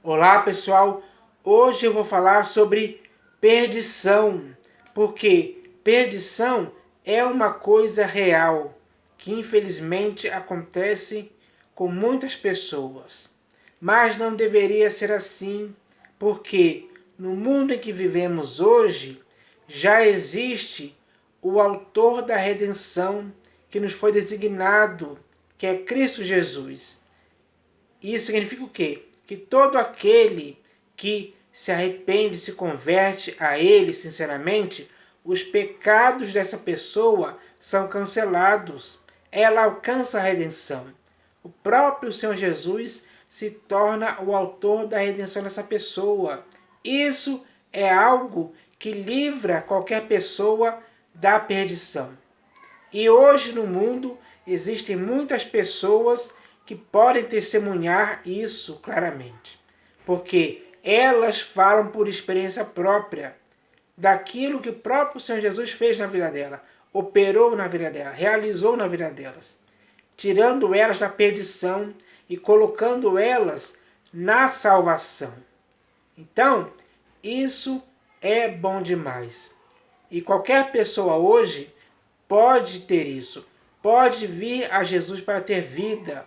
Olá pessoal, hoje eu vou falar sobre perdição, porque perdição é uma coisa real que infelizmente acontece com muitas pessoas. Mas não deveria ser assim, porque no mundo em que vivemos hoje já existe o autor da redenção que nos foi designado, que é Cristo Jesus. Isso significa o quê? Que todo aquele que se arrepende, se converte a Ele sinceramente, os pecados dessa pessoa são cancelados. Ela alcança a redenção. O próprio Senhor Jesus se torna o autor da redenção dessa pessoa. Isso é algo que livra qualquer pessoa da perdição. E hoje no mundo existem muitas pessoas que podem testemunhar isso claramente, porque elas falam por experiência própria daquilo que o próprio Senhor Jesus fez na vida dela, operou na vida dela, realizou na vida delas, tirando elas da perdição e colocando elas na salvação. Então, isso é bom demais. E qualquer pessoa hoje pode ter isso, pode vir a Jesus para ter vida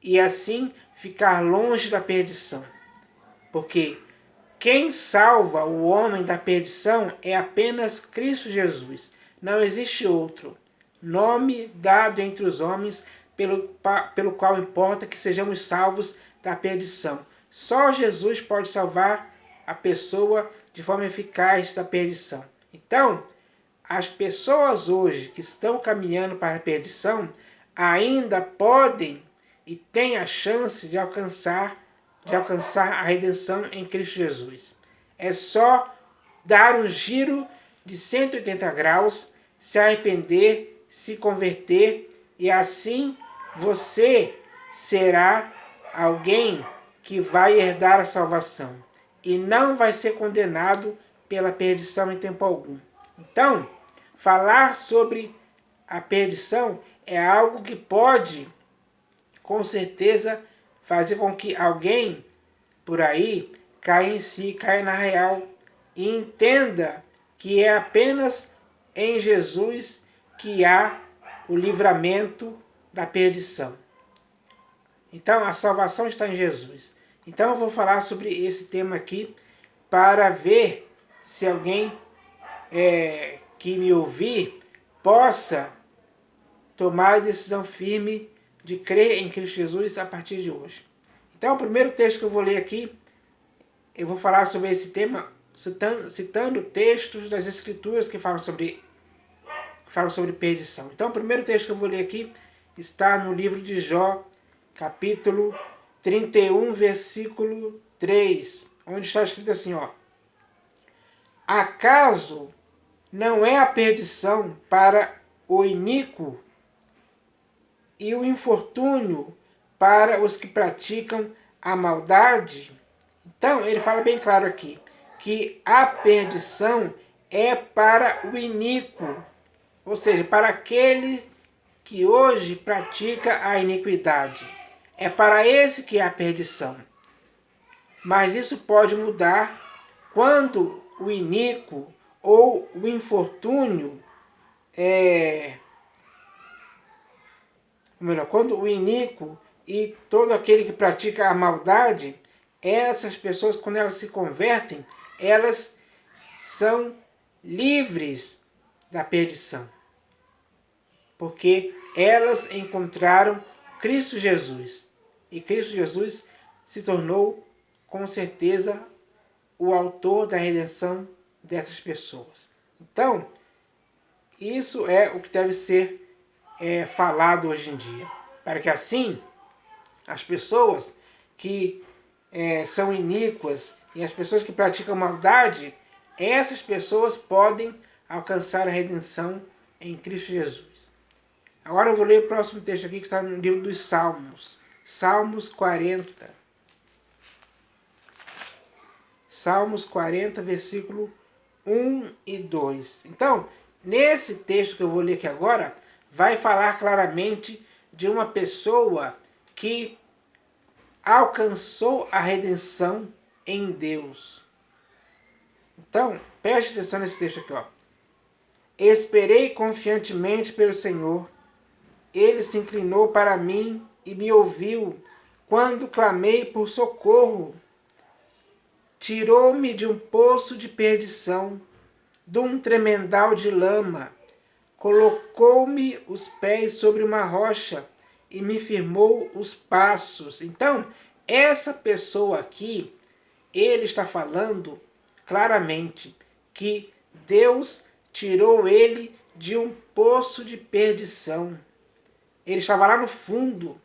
e assim ficar longe da perdição. Porque quem salva o homem da perdição é apenas Cristo Jesus. Não existe outro nome dado entre os homens pelo qual importa que sejamos salvos da perdição. Só Jesus pode salvar a pessoa de forma eficaz da perdição. Então, as pessoas hoje que estão caminhando para a perdição ainda podem e têm a chance de alcançar a redenção em Cristo Jesus. É só dar um giro de 180 graus, se arrepender, se converter e assim você será alguém que vai herdar a salvação e não vai ser condenado pela perdição em tempo algum. Então, falar sobre a perdição é algo que pode, com certeza, fazer com que alguém por aí caia em si, caia na real e entenda que é apenas em Jesus que há o livramento da perdição. Então, a salvação está em Jesus. Então, eu vou falar sobre esse tema aqui para ver se alguém que me ouvir possa tomar a decisão firme de crer em Cristo Jesus a partir de hoje. Então, o primeiro texto que eu vou ler aqui, eu vou falar sobre esse tema citando textos das Escrituras que falam sobre perdição. Então, o primeiro texto que eu vou ler aqui está no livro de Jó, capítulo 31, versículo 3, onde está escrito assim, ó: acaso não é a perdição para o iníquo e o infortúnio para os que praticam a maldade? Então, ele fala bem claro aqui, que a perdição é para o iníquo, ou seja, para aquele que hoje pratica a iniquidade. É para esse que é a perdição. Mas isso pode mudar quando o iníquo ou o infortúnio quando o iníquo e todo aquele que pratica a maldade, essas pessoas, quando elas se convertem, elas são livres da perdição. Porque elas encontraram Cristo Jesus. E Cristo Jesus se tornou, com certeza, o autor da redenção dessas pessoas. Então, isso é o que deve ser falado hoje em dia. Para que assim, as pessoas que são iníquas e as pessoas que praticam maldade, essas pessoas podem alcançar a redenção em Cristo Jesus. Agora eu vou ler o próximo texto aqui que está no livro dos Salmos. Salmos 40. Salmos 40, versículo 1 e 2. Então, nesse texto que eu vou ler aqui agora, vai falar claramente de uma pessoa que alcançou a redenção em Deus. Então, preste atenção nesse texto aqui, ó. Esperei confiantemente pelo Senhor. Ele se inclinou para mim e me ouviu quando clamei por socorro. Tirou-me de um poço de perdição, de um tremendal de lama. Colocou-me os pés sobre uma rocha e me firmou os passos. Então, essa pessoa aqui, ele está falando claramente que Deus tirou ele de um poço de perdição. Ele estava lá no fundo,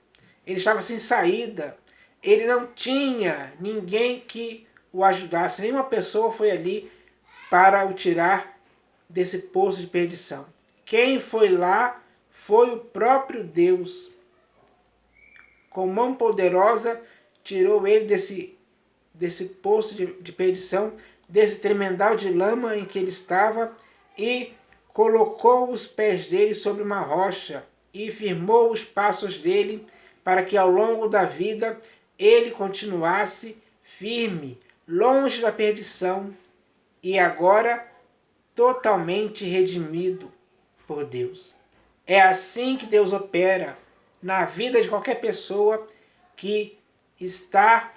ele estava sem saída, ele não tinha ninguém que o ajudasse, nenhuma pessoa foi ali para o tirar desse poço de perdição. Quem foi lá foi o próprio Deus. Com mão poderosa tirou ele desse poço de perdição, desse tremendal de lama em que ele estava, e colocou os pés dele sobre uma rocha e firmou os passos dele para que ao longo da vida ele continuasse firme, longe da perdição e agora totalmente redimido por Deus. É assim que Deus opera na vida de qualquer pessoa que está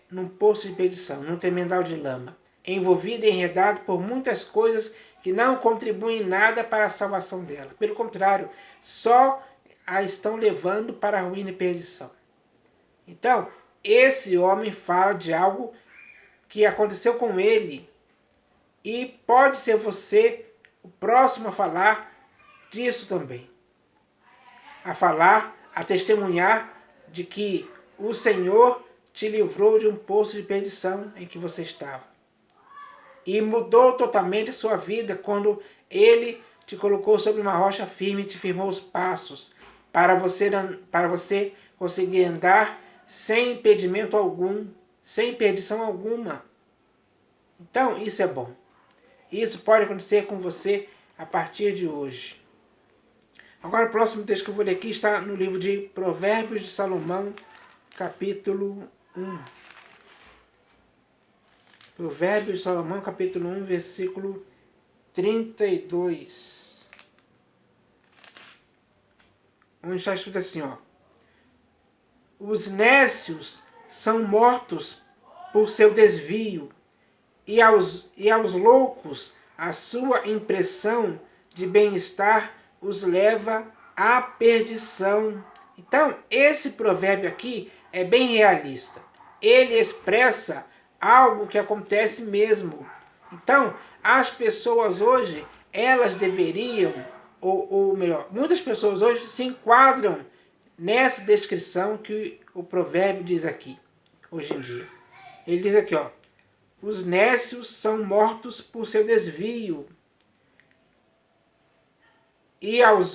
num poço de perdição, num tremendal de lama, envolvido e enredado por muitas coisas que não contribuem em nada para a salvação dela. Pelo contrário, só a estão levando para a ruína e perdição. Então, esse homem fala de algo que aconteceu com ele e pode ser você o próximo a falar disso também. A falar, a testemunhar de que o Senhor te livrou de um poço de perdição em que você estava. E mudou totalmente a sua vida quando Ele te colocou sobre uma rocha firme e te firmou os passos para você conseguir andar sem impedimento algum, sem perdição alguma. Então, isso é bom. Isso pode acontecer com você a partir de hoje. Agora, o próximo texto que eu vou ler aqui está no livro de Provérbios de Salomão, capítulo 1. Provérbios de Salomão, capítulo 1, versículo 32. Onde está escrito assim, ó. Os nécios são mortos por seu desvio, e aos loucos a sua impressão de bem-estar os leva à perdição. Então, esse provérbio aqui é bem realista. Ele expressa algo que acontece mesmo. Então, as pessoas hoje, elas deveriam, ou melhor, muitas pessoas hoje se enquadram nessa descrição que o provérbio diz aqui, hoje em dia. Ele diz aqui, ó, os nécios são mortos por seu desvio, e aos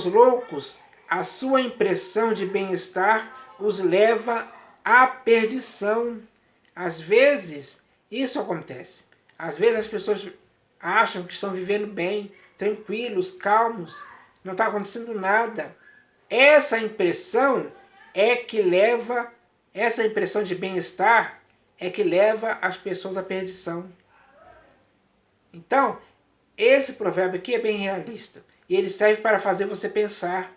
loucos a sua impressão de bem-estar os leva à perdição. Às vezes, isso acontece. Às vezes as pessoas acham que estão vivendo bem, tranquilos, calmos, não está acontecendo nada. Essa impressão essa impressão de bem-estar é que leva as pessoas à perdição. Então, esse provérbio aqui é bem realista. E ele serve para fazer você pensar.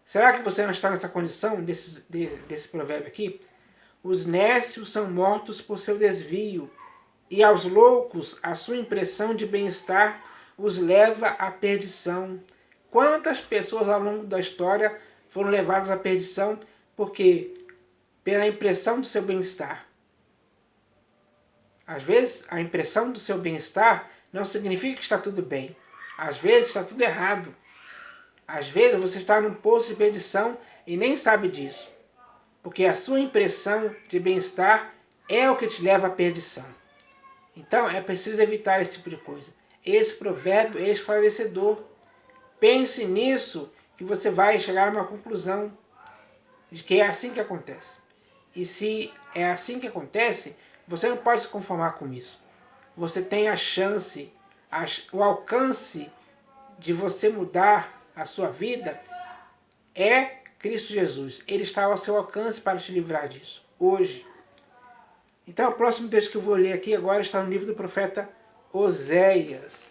Será que você não está nessa condição desse provérbio aqui? Os nécios são mortos por seu desvio, e aos loucos a sua impressão de bem-estar os leva à perdição. Quantas pessoas ao longo da história foram levadas à perdição pela impressão do seu bem-estar? Às vezes, a impressão do seu bem-estar não significa que está tudo bem. Às vezes, está tudo errado. Às vezes, você está num poço de perdição e nem sabe disso. Porque a sua impressão de bem-estar é o que te leva à perdição. Então, é preciso evitar esse tipo de coisa. Esse provérbio é esclarecedor. Pense nisso que você vai chegar a uma conclusão de que é assim que acontece. E se é assim que acontece, você não pode se conformar com isso. Você tem a chance, o alcance de você mudar a sua vida é Cristo Jesus. Ele está ao seu alcance para te livrar disso, hoje. Então, o próximo texto que eu vou ler aqui agora está no livro do profeta Oséias.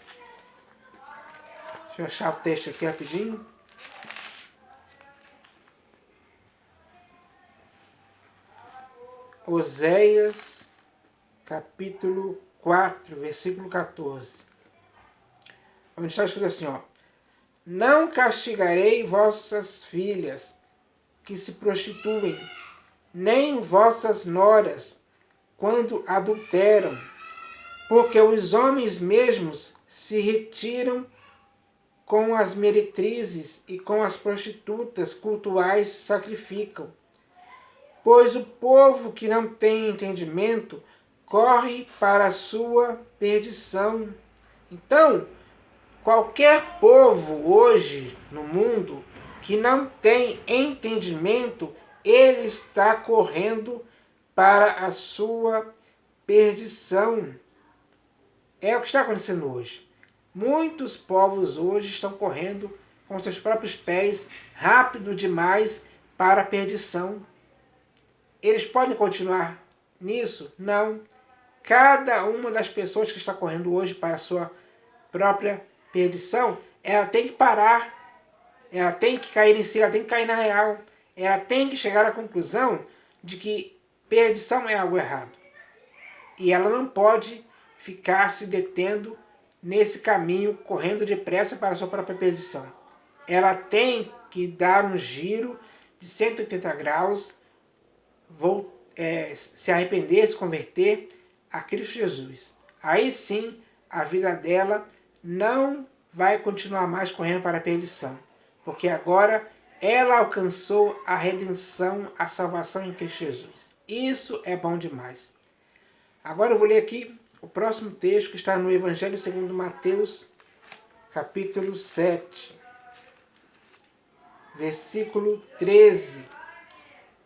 Deixa eu achar o texto aqui rapidinho. Oséias, capítulo 4, versículo 14. Onde está escrito assim, ó. Não castigarei vossas filhas que se prostituem, nem vossas noras quando adulteram, porque os homens mesmos se retiram com as meretrizes e com as prostitutas cultuais sacrificam. Pois o povo que não tem entendimento corre para a sua perdição. Então, qualquer povo hoje no mundo que não tem entendimento, ele está correndo para a sua perdição. É o que está acontecendo hoje. Muitos povos hoje estão correndo com seus próprios pés, rápido demais, para a perdição. Eles podem continuar nisso? Não. Cada uma das pessoas que está correndo hoje para a sua própria perdição, ela tem que parar. Ela tem que cair em si, ela tem que cair na real. Ela tem que chegar à conclusão de que perdição é algo errado. E ela não pode ficar se detendo nesse caminho, correndo depressa para a sua própria perdição. Ela tem que dar um giro de 180 graus, se arrepender, se converter a Cristo Jesus. Aí sim, a vida dela não vai continuar mais correndo para a perdição, porque agora ela alcançou a redenção, a salvação em Cristo Jesus. Isso é bom demais. Agora eu vou ler aqui o próximo texto que está no Evangelho segundo Mateus, capítulo 7, versículo 13.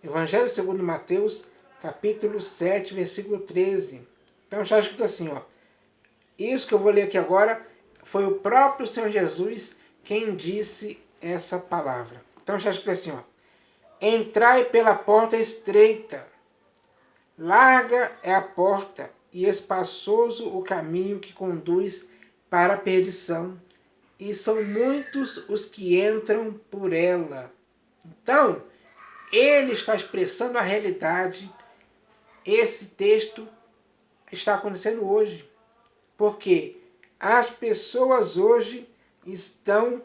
Evangelho segundo Mateus, capítulo 7, versículo 13. Então está escrito assim, ó. Isso que eu vou ler aqui agora foi o próprio Senhor Jesus quem disse essa palavra. Então está escrito assim, ó. Entrai pela porta estreita, larga é a porta e espaçoso o caminho que conduz para a perdição, e são muitos os que entram por ela. Então, ele está expressando a realidade. Esse texto está acontecendo hoje, porque as pessoas hoje estão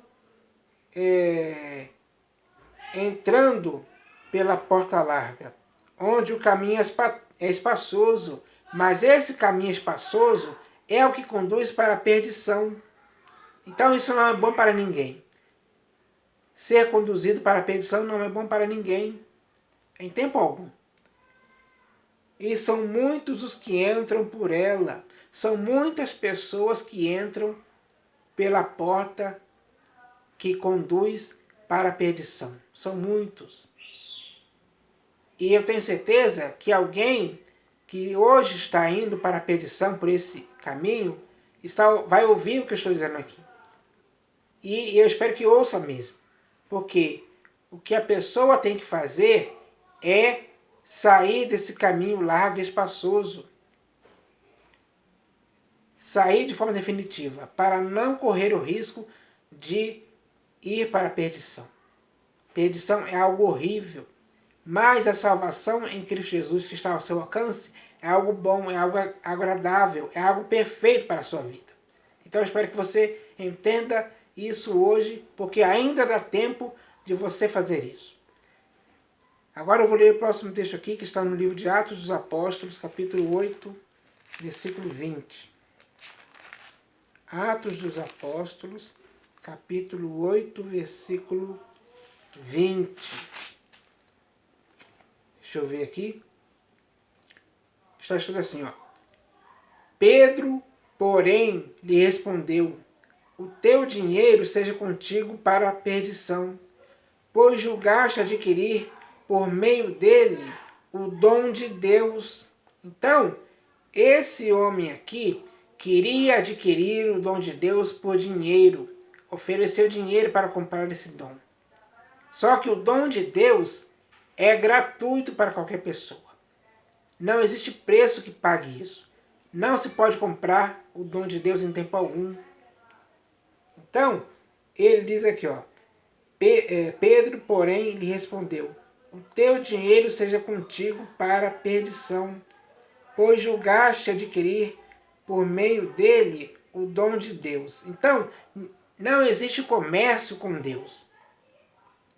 entrando pela porta larga, onde o caminho é espaçoso, mas esse caminho espaçoso é o que conduz para a perdição. Então isso não é bom para ninguém. Ser conduzido para a perdição não é bom para ninguém, em tempo algum. E são muitos os que entram por ela. São muitas pessoas que entram pela porta que conduz para a perdição. São muitos. E eu tenho certeza que alguém que hoje está indo para a perdição por esse caminho vai ouvir o que eu estou dizendo aqui. E eu espero que ouça mesmo. Porque o que a pessoa tem que fazer é sair desse caminho largo e espaçoso. Sair de forma definitiva, para não correr o risco de ir para a perdição. Perdição é algo horrível, mas a salvação em Cristo Jesus que está ao seu alcance é algo bom, é algo agradável, é algo perfeito para a sua vida. Então eu espero que você entenda isso hoje, porque ainda dá tempo de você fazer isso. Agora eu vou ler o próximo texto aqui, que está no livro de Atos dos Apóstolos, capítulo 8, versículo 20. Atos dos Apóstolos, capítulo 8, versículo 20. Deixa eu ver aqui. Está escrito assim, ó. Pedro, porém, lhe respondeu: o teu dinheiro seja contigo para a perdição, pois julgaste adquirir por meio dele o dom de Deus. Então, esse homem aqui queria adquirir o dom de Deus por dinheiro, ofereceu dinheiro para comprar esse dom. Só que o dom de Deus é gratuito para qualquer pessoa. Não existe preço que pague isso. Não se pode comprar o dom de Deus em tempo algum. Então, ele diz aqui, ó, Pedro, porém, lhe respondeu: o teu dinheiro seja contigo para a perdição, pois julgaste adquirir por meio dele o dom de Deus. Então, não existe comércio com Deus.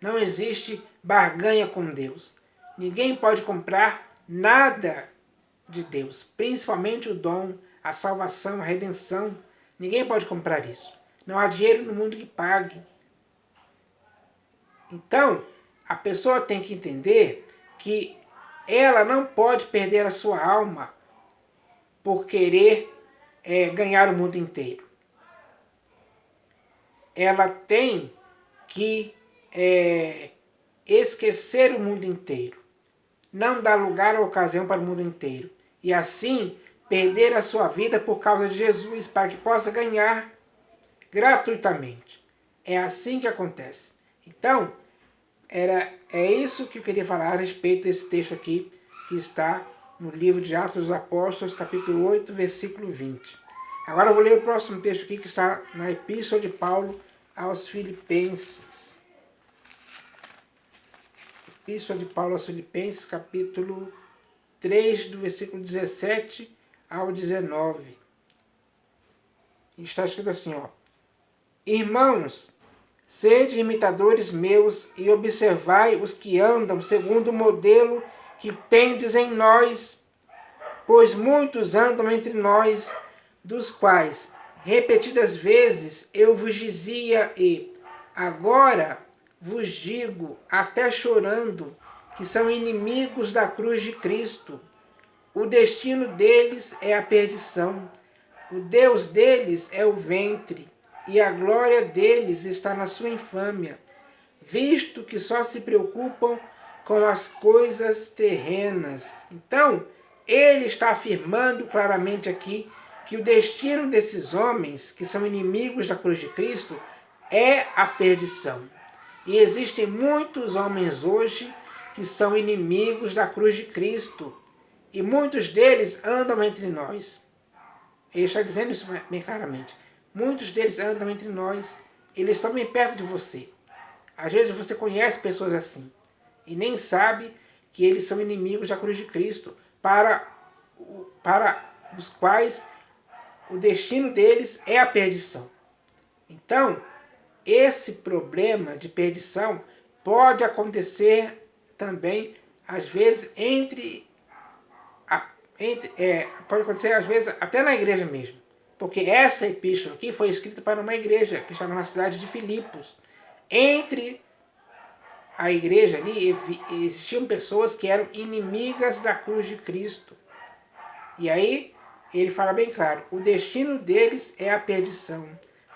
Não existe barganha com Deus. Ninguém pode comprar nada de Deus, principalmente o dom, a salvação, a redenção. Ninguém pode comprar isso. Não há dinheiro no mundo que pague. Então, a pessoa tem que entender que ela não pode perder a sua alma por querer ganhar o mundo inteiro. Ela tem que esquecer o mundo inteiro. Não dar lugar ou ocasião para o mundo inteiro. E assim, perder a sua vida por causa de Jesus, para que possa ganhar gratuitamente. É assim que acontece. Então, é isso que eu queria falar a respeito desse texto aqui, que está no livro de Atos dos Apóstolos, capítulo 8, versículo 20. Agora eu vou ler o próximo texto aqui, que está na Epístola de Paulo aos Filipenses. Epístola de Paulo aos Filipenses, capítulo 3, do versículo 17 ao 19. E está escrito assim, ó: Irmãos, sede imitadores meus e observai os que andam segundo o modelo que tendes em nós, pois muitos andam entre nós, dos quais repetidas vezes eu vos dizia e agora vos digo, até chorando, que são inimigos da cruz de Cristo. O destino deles é a perdição, o Deus deles é o ventre, e a glória deles está na sua infâmia, visto que só se preocupam com as coisas terrenas. Então, ele está afirmando claramente aqui que o destino desses homens, que são inimigos da cruz de Cristo, é a perdição. E existem muitos homens hoje que são inimigos da cruz de Cristo, e muitos deles andam entre nós. Ele está dizendo isso bem claramente. Muitos deles andam entre nós, eles estão bem perto de você. Às vezes você conhece pessoas assim e nem sabe que eles são inimigos da cruz de Cristo, para os quais o destino deles é a perdição. Então, esse problema de perdição pode acontecer também, às vezes, pode acontecer às vezes até na igreja mesmo. Porque essa epístola aqui foi escrita para uma igreja que estava na cidade de Filipos. Entre a igreja ali existiam pessoas que eram inimigas da cruz de Cristo. E aí ele fala bem claro, o destino deles é a perdição.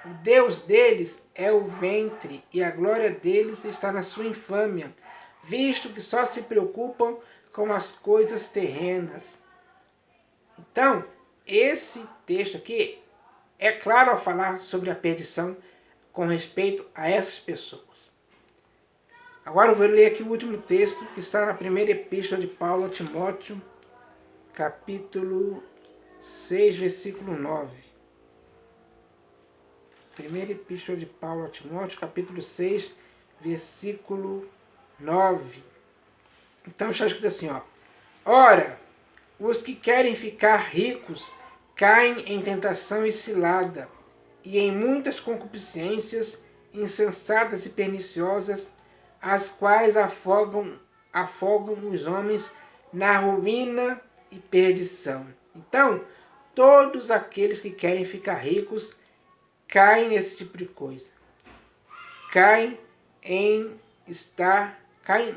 O Deus deles é o ventre e a glória deles está na sua infâmia, visto que só se preocupam com as coisas terrenas. Então, esse texto aqui é claro ao falar sobre a perdição com respeito a essas pessoas. Agora eu vou ler aqui o último texto que está na primeira epístola de Paulo a Timóteo, capítulo 6, versículo 9. Primeira epístola de Paulo a Timóteo, capítulo 6, versículo 9. Então está escrito assim, ó: Ora, os que querem ficar ricos caem em tentação e cilada, e em muitas concupiscências insensatas e perniciosas, as quais afogam os homens na ruína e perdição. Então, todos aqueles que querem ficar ricos caem nesse tipo de coisa. Caem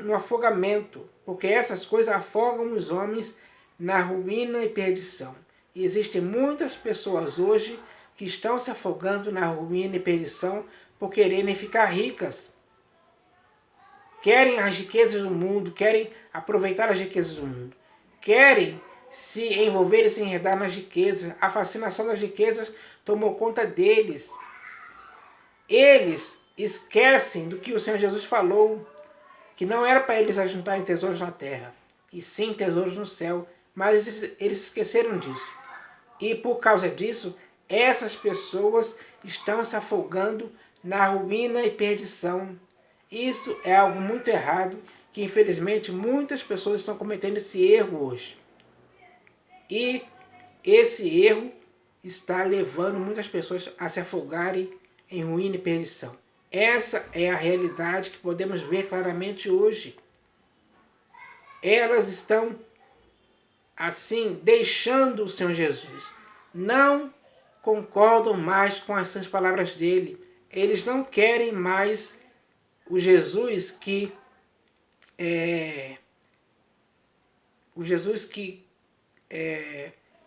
no afogamento, porque essas coisas afogam os homens na ruína e perdição. E existem muitas pessoas hoje que estão se afogando na ruína e perdição por quererem ficar ricas. Querem as riquezas do mundo, querem aproveitar as riquezas do mundo. Querem se envolver e se enredar nas riquezas. A fascinação das riquezas tomou conta deles. Eles esquecem do que o Senhor Jesus falou, que não era para eles ajuntarem tesouros na terra, e sim tesouros no céu, mas eles esqueceram disso. E por causa disso, essas pessoas estão se afogando na ruína e perdição. Isso é algo muito errado, que infelizmente muitas pessoas estão cometendo esse erro hoje. E esse erro está levando muitas pessoas a se afogarem em ruína e perdição. Essa é a realidade que podemos ver claramente hoje. Elas estão, assim, deixando o Senhor Jesus. Não concordam mais com as santas palavras dele. Eles não querem mais o Jesus que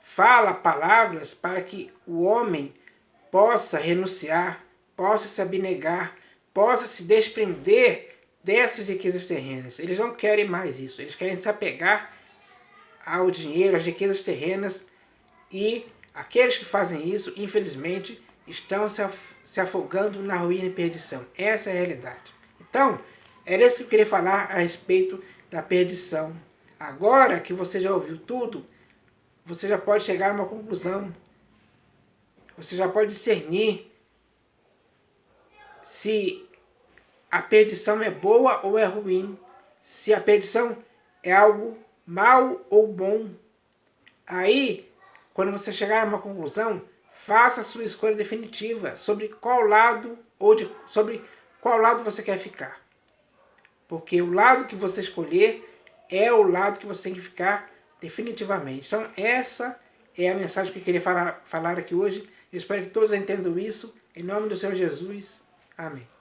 fala palavras para que o homem possa renunciar, possa se abnegar, possa se desprender dessas riquezas terrenas. Eles não querem mais isso. Eles querem se apegar ao dinheiro, às riquezas terrenas, e aqueles que fazem isso, infelizmente, estão se afogando na ruína e perdição. Essa é a realidade. Então, era isso que eu queria falar a respeito da perdição. Agora que você já ouviu tudo, você já pode chegar a uma conclusão. Você já pode discernir se a perdição é boa ou é ruim. Se a perdição é algo mal ou bom. Aí, quando você chegar a uma conclusão, faça a sua escolha definitiva sobre qual lado você quer ficar. Porque o lado que você escolher é o lado que você tem que ficar definitivamente. Então essa é a mensagem que eu queria falar aqui hoje. Eu espero que todos entendam isso. Em nome do Senhor Jesus. Amém.